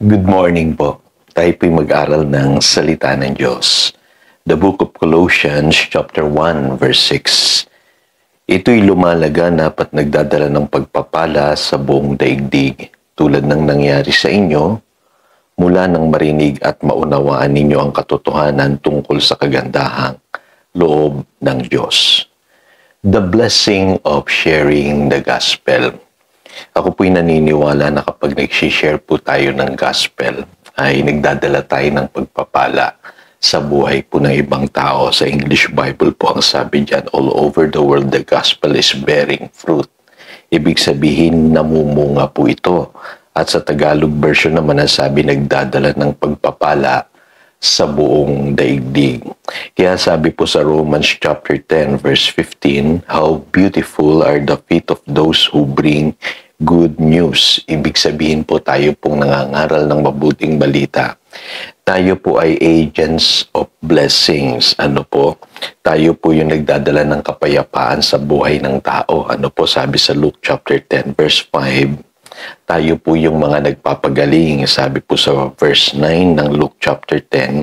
Good morning po. Tayo po'y mag-aral ng salita ng Diyos. The Book of Colossians, chapter 1, verse 6. Ito'y lumalaganap at nagdadala ng pagpapala sa buong daigdig, tulad ng nangyari sa inyo, mula nang marinig at maunawaan ninyo ang katotohanan tungkol sa kagandahang loob ng Diyos. The blessing of sharing the gospel. Ako po'y naniniwala na kapag nag-share po tayo ng gospel, ay nagdadala tayo ng pagpapala sa buhay po ng ibang tao. Sa English Bible po ang sabi dyan, all over the world the gospel is bearing fruit. Ibig sabihin, namumunga po ito. At sa Tagalog version naman ang sabi, nagdadala ng pagpapala sa buong daigdig. Kaya sabi po sa Romans chapter 10 verse 15, how beautiful are the feet of those who bring good news. Ibig sabihin po tayo pong nangangaral ng mabuting balita. Tayo po ay agents of blessings. Ano po? Tayo po yung nagdadala ng kapayapaan sa buhay ng tao. Ano po sabi sa Luke chapter 10 verse 5? Tayo po yung mga nagpapagaling, sabi po sa verse 9 ng Luke chapter 10,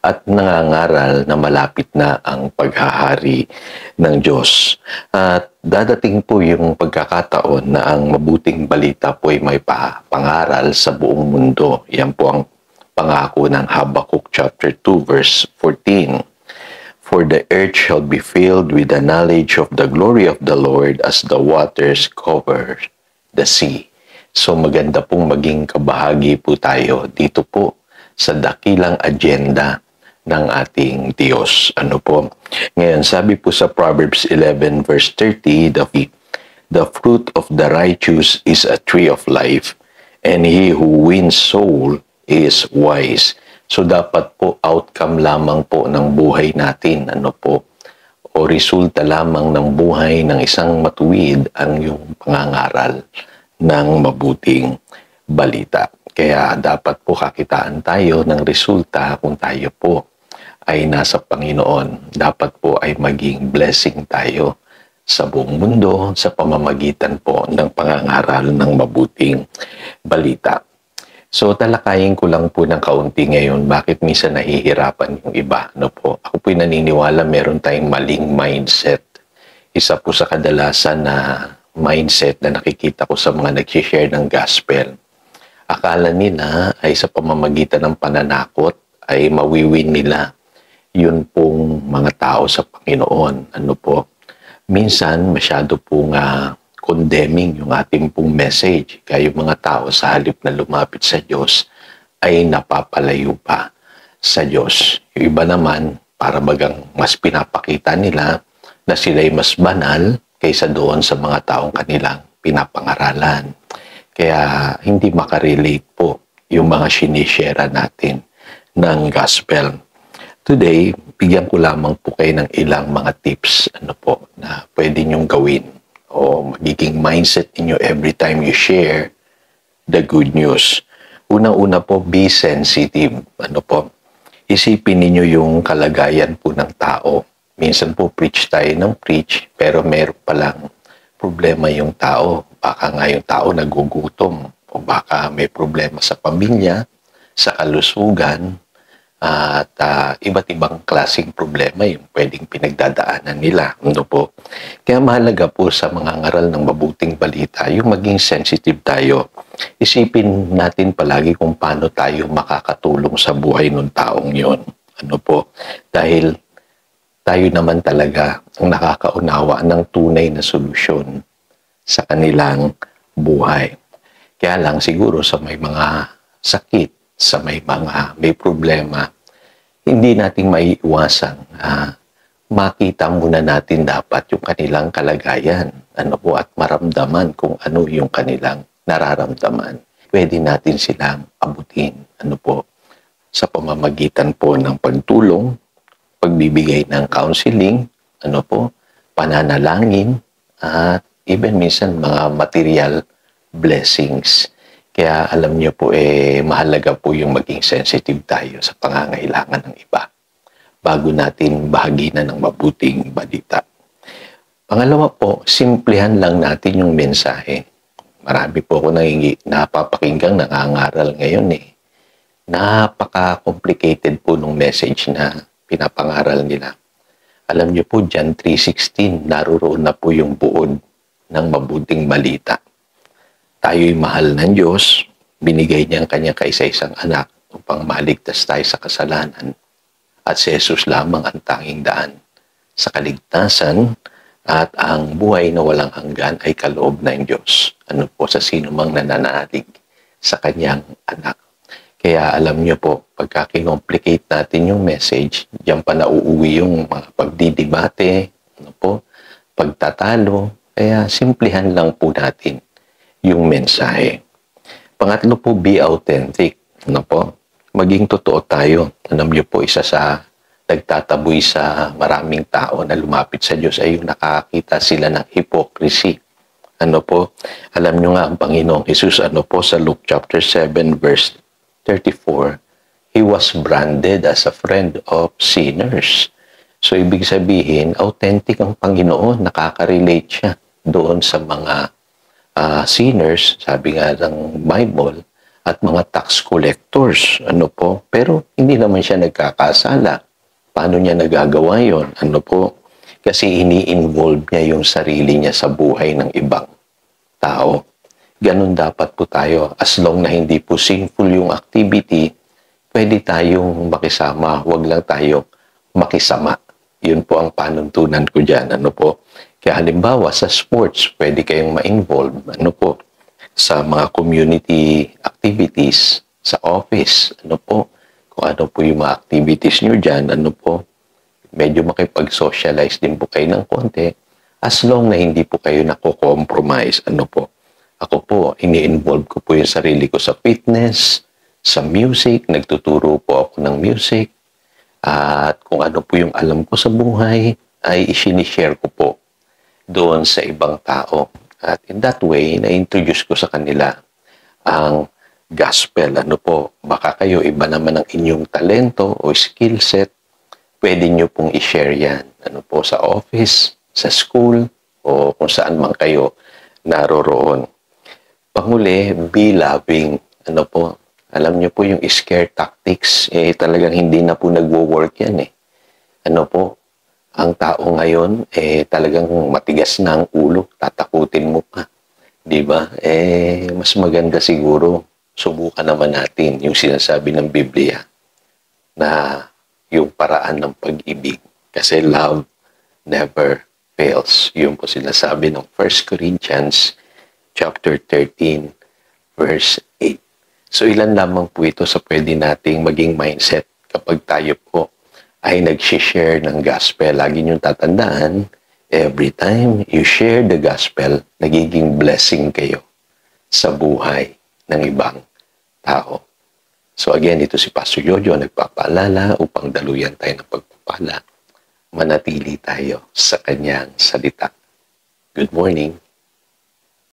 at nangangaral na malapit na ang paghahari ng Diyos. At dadating po yung pagkakataon na ang mabuting balita po ay may pangaral sa buong mundo. Yan po ang pangako ng Habakkuk chapter 2 verse 14. For the earth shall be filled with the knowledge of the glory of the Lord as the waters cover the sea. So maganda pong maging kabahagi po tayo dito po sa dakilang agenda ng ating Diyos. Ano po? Ngayon, sabi po sa Proverbs 11 verse 30, the fruit of the righteous is a tree of life, and he who wins soul is wise. So dapat po outcome lamang po ng buhay natin, ano po? O resulta lamang ng buhay ng isang matuwid ang yung pangangaral ng mabuting balita. Kaya dapat po kakitaan tayo ng resulta kung tayo po ay nasa Panginoon. Dapat po ay maging blessing tayo sa buong mundo sa pamamagitan po ng pangangaral ng mabuting balita. So talakayin ko lang po ng kaunti ngayon bakit minsan nahihirapan yung iba. No po? Ako po'y naniniwala meron tayong maling mindset. Isa po sa kadalasan na mindset na nakikita ko sa mga nag-share ng gospel. Akala nila ay sa pamamagitan ng pananakot ay mawiwin nila yun pong mga tao sa Panginoon. Ano po? Minsan masyado pong condemning yung ating pong message. Kaya yung mga tao sa halip na lumapit sa Diyos ay napapalayo pa sa Diyos. Yung iba naman, para bagang mas pinapakita nila na sila'y mas banal kaysa doon sa mga taong kanilang pinapangaralan. Kaya hindi makarelate po yung mga sinishare natin ng gospel. Today, bigyan ko lamang po kayo ng ilang mga tips na pwede nyong gawin o magiging mindset niyo every time you share the good news. Unang-una po, be sensitive. Isipin niyo yung kalagayan po ng tao. Minsan po preach tayo ng preach, pero meron palang problema yung tao. Baka nga yung tao nagugutom, o baka may problema sa pamilya, sa kalusugan, at iba't ibang klaseng problema yung pwedeng pinagdadaanan nila. Kaya mahalaga po sa mga ngaral ng mabuting balita, yung maging sensitive tayo. Isipin natin palagi kung paano tayo makakatulong sa buhay ng taong yon. Dahil tayo naman talaga ang nakakaunawa ng tunay na solusyon sa kanilang buhay. Kaya lang siguro sa may mga sakit, sa may problema, hindi natin maiiwasan. Makita muna natin dapat yung kanilang kalagayan. At maramdaman kung ano yung kanilang nararamdaman. Pwede natin silang abutin. Sa pamamagitan po ng pagtulong, pagbibigay ng counseling, pananalangin, at even minsan mga material blessings. Kaya alam niyo po, mahalaga po yung maging sensitive tayo sa pangangailangan ng iba bago natin bahaginan ng mabuting balita. Pangalawa po, simplihan lang natin yung mensahe. Marami po ako napapakinggang nangangaral ngayon Napaka-complicated po nung message na pinapangaral nila. Alam niyo po, John 3:16, naroon na po yung buod ng mabuting balita. Tayo'y mahal ng Diyos, binigay niya ang kanyang kaisa-isang anak upang maligtas tayo sa kasalanan. At si Jesus lamang ang tanging daan sa kaligtasan at ang buhay na walang hanggan ay kaloob ng Diyos. Ano po sa sino mang nananalig sa kanyang anak. Kaya alam niyo po, pagka kinomplicate natin yung message, diyan pa nauuwi yung mga pagdidibate, ano po, pagtatalo. Kaya simplihan lang po natin yung mensahe. Pangatlo po, be authentic. Ano po? Maging totoo tayo. Alam niyo po, isa sa nagtataboy sa maraming tao na lumapit sa Diyos ay yung nakakita sila ng hypocrisy. Ano po? Alam niyo nga ang Panginoong Jesus, ano po, sa Luke chapter 7 verse 34, He was branded as a friend of sinners. So, ibig sabihin, authentic ang Panginoon, nakaka-relate siya doon sa mga sinners, sabi nga ng Bible, at mga tax collectors. Ano po? Pero hindi naman siya nagkakasala. Paano niya nagagawa yon? Ano po? Kasi ini-involve niya yung sarili niya sa buhay ng ibang tao. Ganun dapat po tayo. As long na hindi po sinful yung activity, pwede tayong makisama. Huwag lang tayo makisama. Yun po ang panuntunan ko dyan. Ano po? Kaya halimbawa sa sports, pwede kayong ma-involve. Ano po? Sa mga community activities, sa office. Ano po? Kung ano po yung mga activities nyo dyan. Ano po? Medyo makipag-socialize din po kayo ng konti. As long na hindi po kayo nako-compromise. Ano po? Ako po, ini-involve ko po yung sarili ko sa fitness, sa music, nagtuturo po ako ng music, at kung ano po yung alam ko sa buhay, ay isinishare ko po doon sa ibang tao. At in that way, na-introduce ko sa kanila ang gospel. Ano po, baka kayo iba naman ang inyong talento o skill set, pwede nyo pong i-share yan. Ano po, sa office, sa school, o kung saan man kayo naroroon. Panghuli, be loving. Ano po, alam niyo po yung scare tactics, talagang hindi na po nagwo-work yan eh. Ano po, ang tao ngayon, talagang matigas na ang ulo, tatakutin mo pa. Di ba? Mas maganda siguro, subukan naman natin yung sinasabi ng Biblia na yung paraan ng pag-ibig. Kasi love never fails. Yung po sinasabi ng 1 Corinthians chapter 13, verse 8. So, ilan lamang po ito sa pwede nating maging mindset kapag tayo po ay nag-share ng gospel. Lagi niyong tatandaan, every time you share the gospel, nagiging blessing kayo sa buhay ng ibang tao. So again, ito si Pastor Jojo nagpapaalala upang daluyan tayo ng pagpapala. Manatili tayo sa kanyang salita. Good morning.